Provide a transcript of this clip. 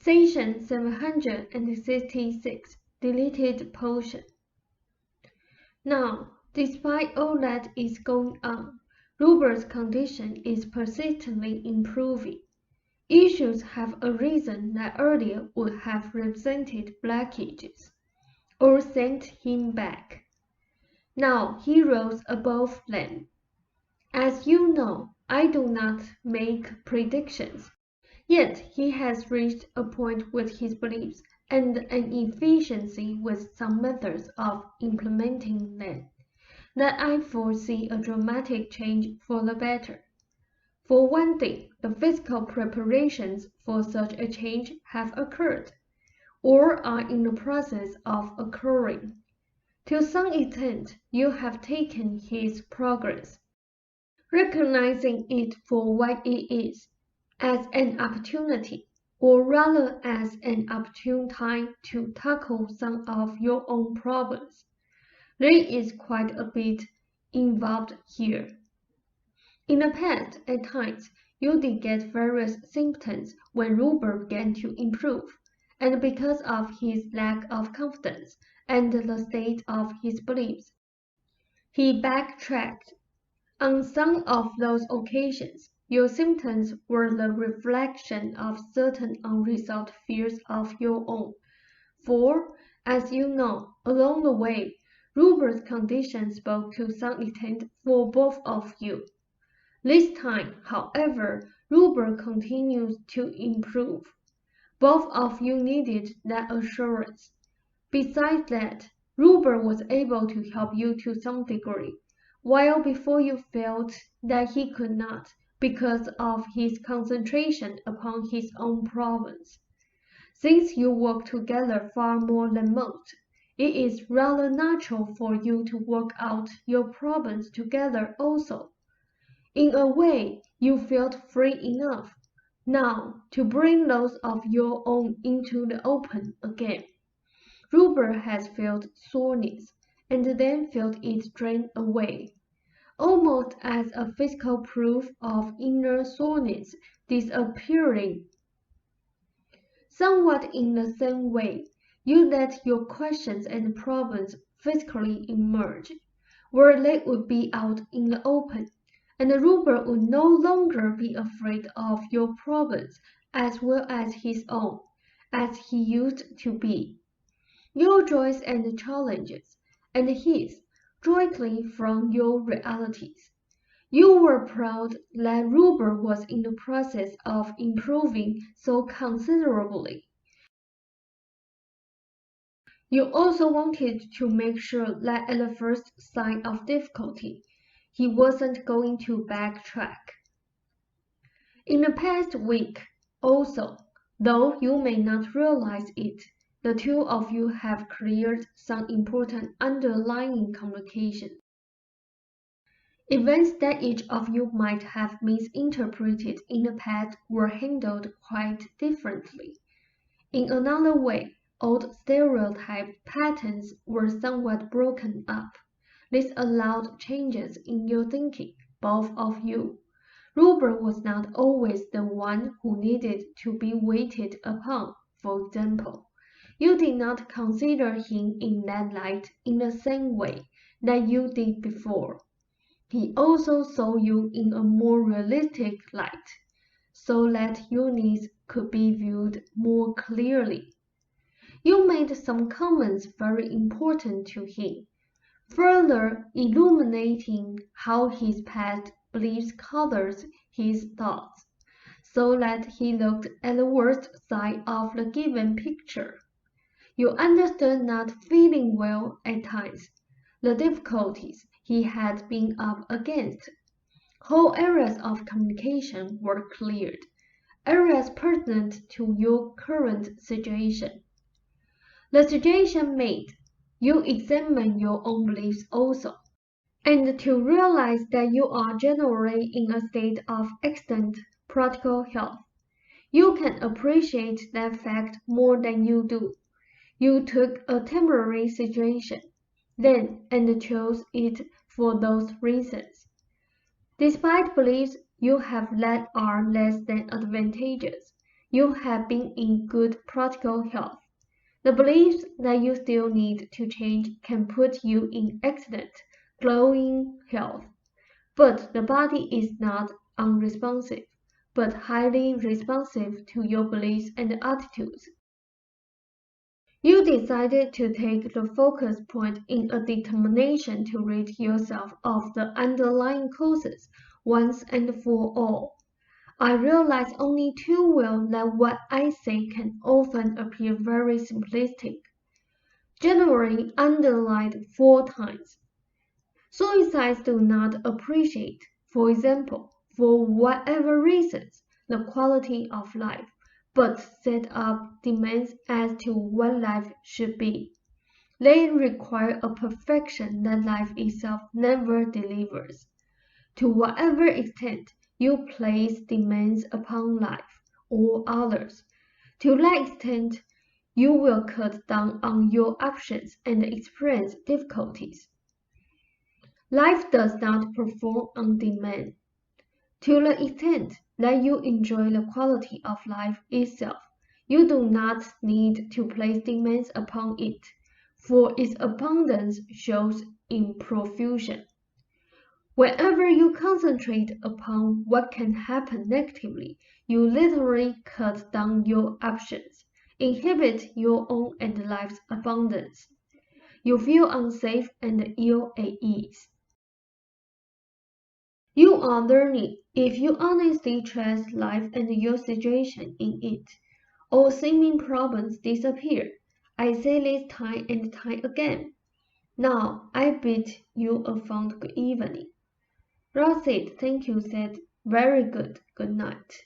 Section 766, Deleted Portion. Now, despite all that is going on, Rupert's condition is persistently improving. Issues have arisen that earlier would have represented blockages, or sent him back. Now he rose above them. As you know, I do not make predictions. Yet he has reached a point with his beliefs and an efficiency with some methods of implementing them that I foresee a dramatic change for the better. For one thing, the physical preparations for such a change have occurred, or are in the process of occurring. To some extent, you have taken his progress, recognizing it for what it is, as an opportunity, or rather as an opportune time to tackle some of your own problems. There is quite a bit involved here. In the past, at times, you did get various symptoms when Rupert began to improve, and because of his lack of confidence and the state of his beliefs, he backtracked. On some of those occasions, your symptoms were the reflection of certain unresolved fears of your own. For, as you know, along the way, Rupert's condition spoke to some extent for both of you. This time, however, Rupert continues to improve. Both of you needed that assurance. Besides that, Rupert was able to help you to some degree, while before you felt that he could not, because of his concentration upon his own problems. Since you work together far more than most, it is rather natural for you to work out your problems together also. In a way, you felt free enough now to bring those of your own into the open again. Rupert has felt soreness, and then felt it drain away, almost as a physical proof of inner soreness disappearing. Somewhat in the same way, you let your questions and problems physically emerge, where they would be out in the open, and Rupert would no longer be afraid of your problems as well as his own, as he used to be. Your joys and challenges, and his, jointly from your realities. You were proud that Rupert was in the process of improving so considerably. You also wanted to make sure that at the first sign of difficulty, he wasn't going to backtrack. In the past week, also, though you may not realize it, the two of you have cleared some important underlying complications. Events that each of you might have misinterpreted in the past were handled quite differently. In another way, old stereotype patterns were somewhat broken up. This allowed changes in your thinking, both of you. Rupert was not always the one who needed to be waited upon, for example. You did not consider him in that light in the same way that you did before. He also saw you in a more realistic light, so that your needs could be viewed more clearly. You made some comments very important to him, further illuminating how his past beliefs colored his thoughts, so that he looked at the worst side of the given picture. You understood not feeling well at times, the difficulties he had been up against. Whole areas of communication were cleared, areas pertinent to your current situation. The situation made, you examine your own beliefs also, and to realize that you are generally in a state of excellent practical health. You can appreciate that fact more than you do. You took a temporary situation, then, and chose it for those reasons. Despite beliefs you have that are less than advantageous, you have been in good practical health. The belief that you still need to change can put you in excellent, glowing health. But the body is not unresponsive, but highly responsive to your beliefs and attitudes. You decided to take the focus point in a determination to rid yourself of the underlying causes once and for all. I realize only too well that what I say can often appear very simplistic. Generally underlined 4 times. Suicides do not appreciate, for example, for whatever reasons, the quality of life, but set up demands as to what life should be. They require a perfection that life itself never delivers. To whatever extent you place demands upon life or others, to that extent you will cut down on your options and experience difficulties. Life does not perform on demand. To the extent that you enjoy the quality of life itself, you do not need to place demands upon it, for its abundance shows in profusion. Whenever you concentrate upon what can happen negatively, you literally cut down your options, inhibit your own and life's abundance. You feel unsafe and ill at ease. You are learning. If you honestly trust life and your situation in it, all seeming problems disappear. I say this time and time again. Now I bid you a fond good evening. Ross said, "Thank you," said, "Very good. Good night."